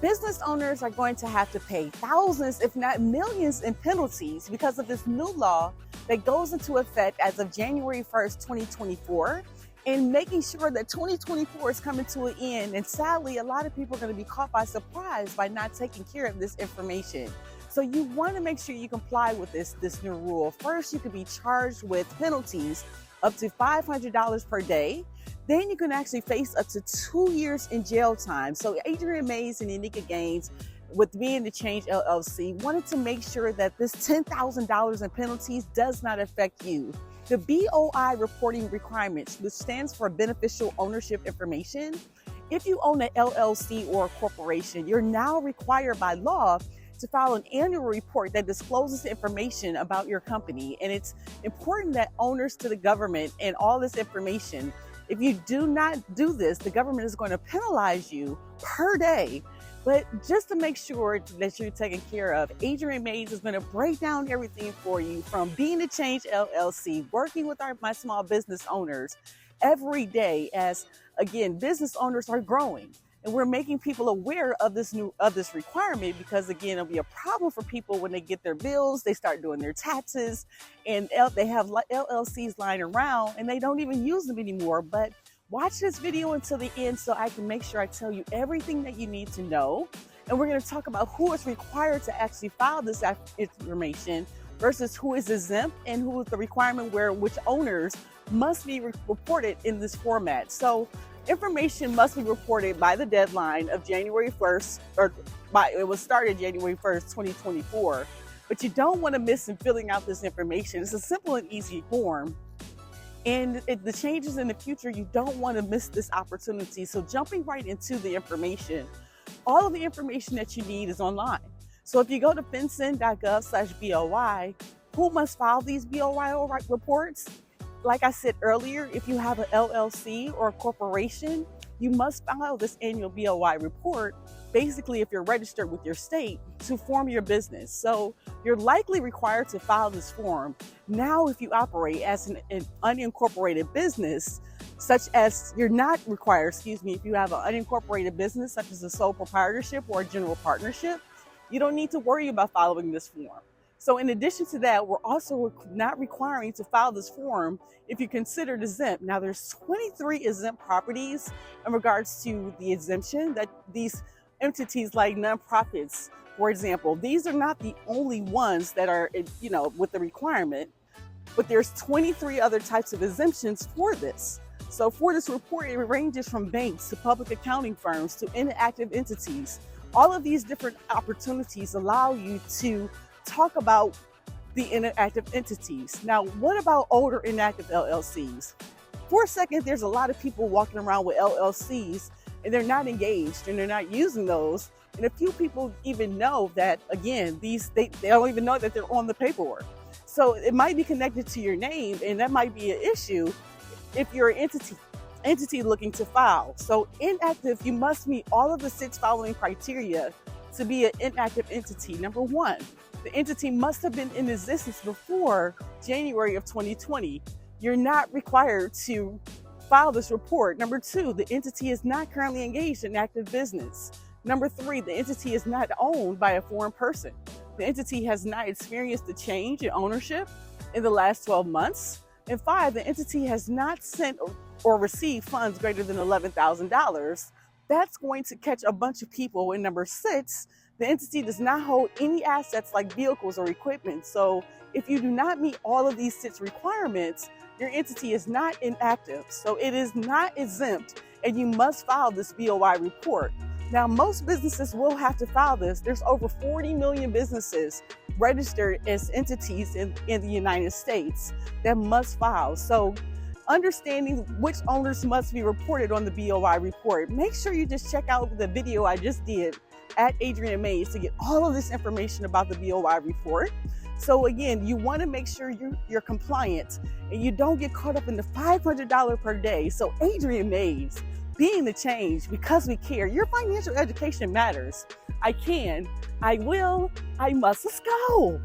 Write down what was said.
Business owners are going to have to pay thousands, if not millions, in penalties because of this new law that goes into effect as of January 1st, 2024, and making sure that 2024 is coming to an end. And sadly, a lot of people are going to be caught by surprise by not taking care of this information. So you want to make sure you comply with this new rule. First, you could be charged with penalties up to $500 per day. Then you can actually face up to 2 years in jail time. So Adriane Mayes and Enyka, with being the Change LLC, wanted to make sure that this $10,000 in penalties does not affect you. The BOI Reporting Requirements, which stands for Beneficial Ownership Information. If you own an LLC or a corporation, you're now required by law to file an annual report that discloses information about your company. And it's important that owners to the government and all this information, if you do not do this, the government is going to penalize you per day. But just to make sure that you're taken care of, Adriane Mayes is going to break down everything for you, from being the Change LLC, working with my small business owners every day as, again, business owners are growing. And we're making people aware of this requirement because, again, it'll be a problem for people when they get their bills, they start doing their taxes, and they have LLCs lying around and they don't even use them anymore. But watch this video until the end so I can make sure I tell you everything that you need to know. And we're going to talk about who is required to actually file this information versus who is exempt, and who is the requirement which owners must be reported in this format. So information must be reported by the deadline of January 1st, it was started January 1st, 2024. But you don't want to miss in filling out this information. It's a simple and easy form. And the changes in the future, you don't want to miss this opportunity. So jumping right into the information, all of the information that you need is online. So if you go to fincen.gov/BOI, who must file these BOI reports? Like I said earlier, if you have an LLC or a corporation, you must file this annual BOI report, basically if you're registered with your state, to form your business. So you're likely required to file this form. Now, if you operate as an unincorporated business, such as you're not required, if you have an unincorporated business, such as a sole proprietorship or a general partnership, you don't need to worry about following this form. So in addition to that, we're also not requiring to file this form if you're considered exempt. Now, there's 23 exempt properties in regards to the exemption that these entities like nonprofits, for example, these are not the only ones that are, with the requirement, but there's 23 other types of exemptions for this. So for this report, it ranges from banks to public accounting firms to inactive entities. All of these different opportunities allow you to talk about the inactive entities. Now, what about older inactive LLCs? For a second, there's a lot of people walking around with LLCs and they're not engaged and they're not using those. And a few people even know that, again, they don't even know that they're on the paperwork. So it might be connected to your name, and that might be an issue if you're an entity looking to file. So inactive, you must meet all of the 6 following criteria to be an inactive entity. Number 1, the entity must have been in existence before January of 2020. You're not required to file this report. Number 2, the entity is not currently engaged in active business. Number 3, the entity is not owned by a foreign person. The entity has not experienced a change in ownership in the last 12 months. And 5, the entity has not sent or received funds greater than $11,000. That's going to catch a bunch of people. And number 6, the entity does not hold any assets like vehicles or equipment. So if you do not meet all of these 6 requirements, your entity is not inactive. So it is not exempt, and you must file this BOI report. Now, most businesses will have to file this. There's over 40 million businesses registered as entities in the United States that must file. So understanding which owners must be reported on the BOI report, make sure you just check out the video I just did at Adriane Mayes to get all of this information about the BOI report. So again, you want to make sure you're compliant and you don't get caught up in the $500 per day. So Adriane Mayes, being the change, because we care. Your financial education matters. I can, I will, I must. Let's go.